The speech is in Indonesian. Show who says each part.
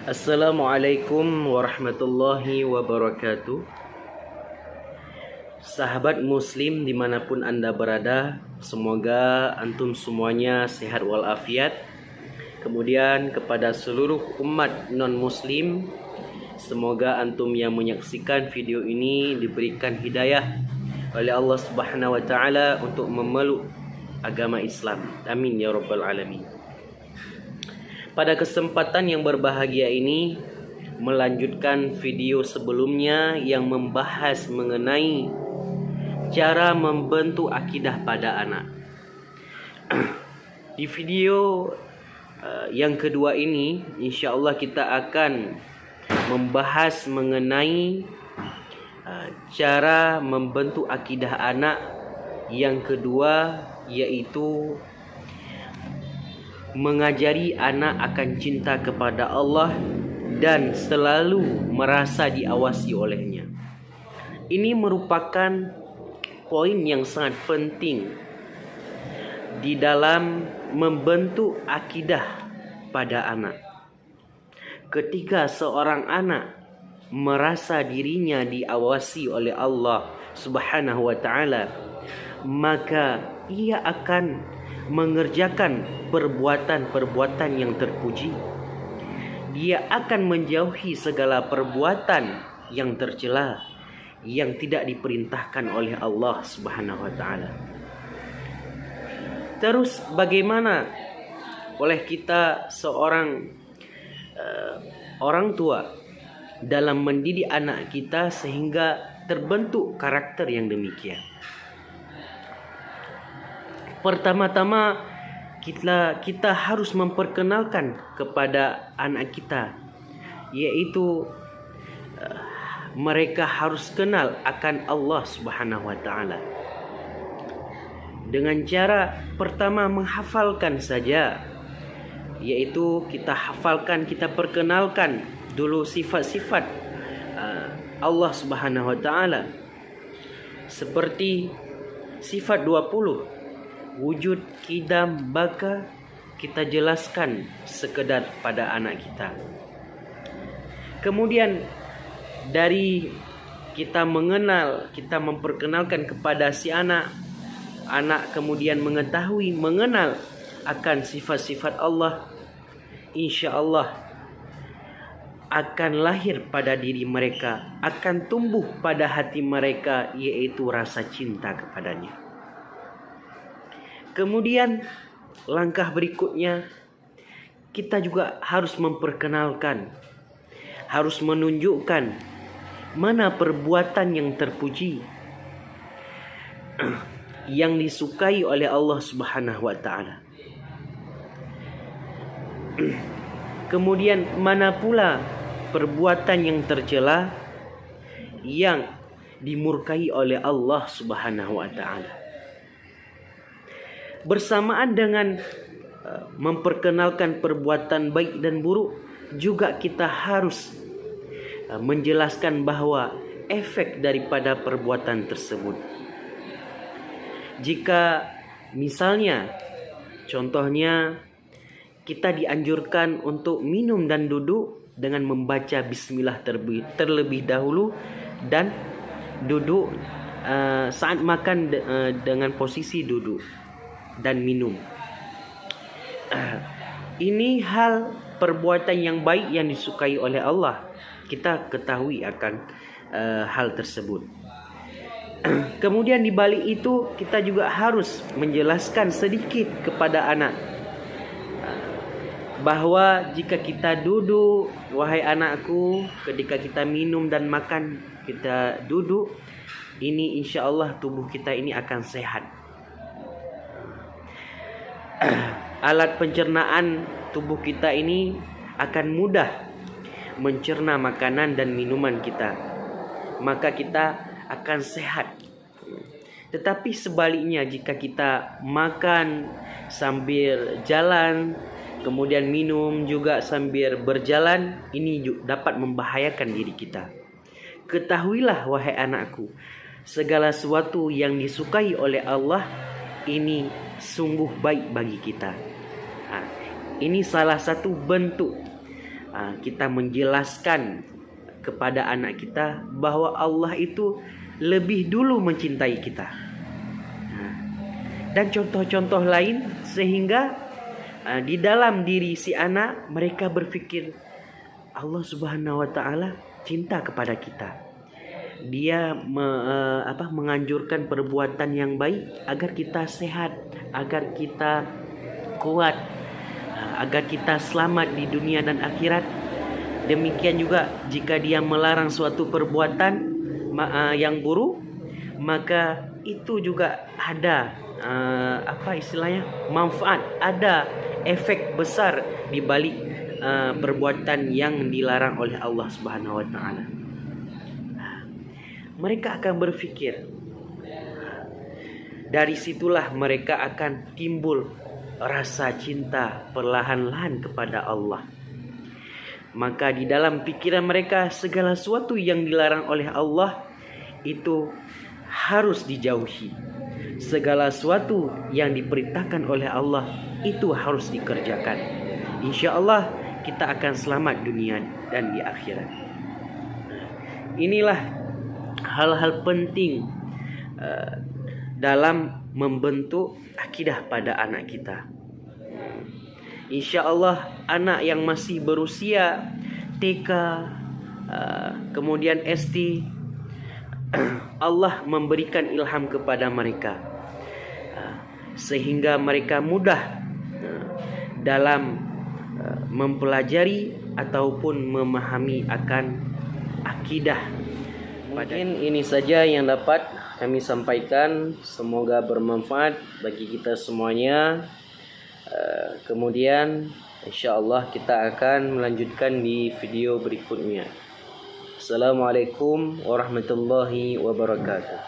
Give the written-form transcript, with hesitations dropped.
Speaker 1: Assalamualaikum warahmatullahi wabarakatuh. Sahabat muslim dimanapun anda berada, semoga antum semuanya sehat walafiat. Kemudian kepada seluruh umat non muslim, semoga antum yang menyaksikan video ini diberikan hidayah oleh Allah Subhanahu wa taala untuk memeluk agama Islam. Amin ya rabbal alamin. Pada kesempatan yang berbahagia ini, melanjutkan video sebelumnya yang membahas mengenai cara membentuk akidah pada anak. Di video yang kedua ini, insya-Allah kita akan membahas mengenai cara membentuk akidah anak yang kedua, yaitu mengajari anak akan cinta kepada Allah dan selalu merasa diawasi olehnya. Ini merupakan poin yang sangat penting di dalam membentuk akidah pada anak. Ketika seorang anak merasa dirinya diawasi oleh Allah Subhanahu wa taala, maka ia akan mengerjakan perbuatan-perbuatan yang terpuji. Dia akan menjauhi segala perbuatan yang tercela, yang tidak diperintahkan oleh Allah Subhanahu wa taala. Terus bagaimana oleh kita seorang orang tua dalam mendidik anak kita sehingga terbentuk karakter yang demikian? Pertama-tama kita harus memperkenalkan kepada anak kita, yaitu mereka harus kenal akan Allah Subhanahu wa taala. Dengan cara pertama menghafalkan saja, yaitu kita hafalkan, kita perkenalkan dulu sifat-sifat Allah Subhanahu wa taala. Seperti sifat 20, wujud, kidam, baka, kita jelaskan sekedar pada anak kita. Kemudian dari kita mengenal, kita memperkenalkan kepada si anak kemudian mengetahui, mengenal akan sifat-sifat Allah, insya Allah akan lahir pada diri mereka, akan tumbuh pada hati mereka, yaitu rasa cinta kepadanya. Kemudian langkah berikutnya, kita juga harus memperkenalkan, harus menunjukkan mana perbuatan yang terpuji, yang disukai oleh Allah Subhanahu wa taala. Kemudian mana pula perbuatan yang tercela, yang dimurkai oleh Allah Subhanahu wa taala. Bersamaan dengan memperkenalkan perbuatan baik dan buruk, juga kita harus menjelaskan bahwa efek daripada perbuatan tersebut. Jika misalnya, contohnya kita dianjurkan untuk minum dan duduk dengan membaca bismillah terlebih dahulu, dan duduk saat makan dengan posisi duduk dan minum. Ini hal perbuatan yang baik yang disukai oleh Allah. Kita ketahui akan hal tersebut. Kemudian di balik itu kita juga harus menjelaskan sedikit kepada anak bahwa jika kita duduk, wahai anakku, ketika kita minum dan makan kita duduk, ini insya Allah tubuh kita ini akan sehat. Alat pencernaan tubuh kita ini akan mudah mencerna makanan dan minuman kita, maka kita akan sehat. Tetapi sebaliknya, jika kita makan sambil jalan, kemudian minum juga sambil berjalan, ini dapat membahayakan diri kita. Ketahuilah wahai anakku, segala sesuatu yang disukai oleh Allah ini sungguh baik bagi kita. Ini salah satu bentuk kita menjelaskan kepada anak kita bahwa Allah itu lebih dulu mencintai kita. Dan contoh-contoh lain sehingga di dalam diri si anak mereka berpikir Allah Subhanahu wa taala cinta kepada kita. Dia menganjurkan perbuatan yang baik agar kita sehat, agar kita kuat, agar kita selamat di dunia dan akhirat. Demikian juga jika dia melarang suatu perbuatan yang buruk, maka itu juga ada manfaat, ada efek besar di balik perbuatan yang dilarang oleh Allah Subhanahu wa taala. Mereka akan berpikir, dari situlah mereka akan timbul rasa cinta perlahan-lahan kepada Allah. Maka di dalam pikiran mereka segala sesuatu yang dilarang oleh Allah itu harus dijauhi. Segala sesuatu yang diperintahkan oleh Allah itu harus dikerjakan. Insya Allah kita akan selamat dunia dan di akhirat. Inilah hal-hal penting dalam membentuk akidah pada anak kita. Insya Allah anak yang masih berusia TK, kemudian SD, Allah memberikan ilham kepada mereka sehingga mereka mudah dalam mempelajari ataupun memahami akan akidah. Mungkin ini saja yang dapat kami sampaikan. Semoga bermanfaat bagi kita semuanya. Kemudian insya-Allah kita akan melanjutkan di video berikutnya. Assalamualaikum warahmatullahi wabarakatuh.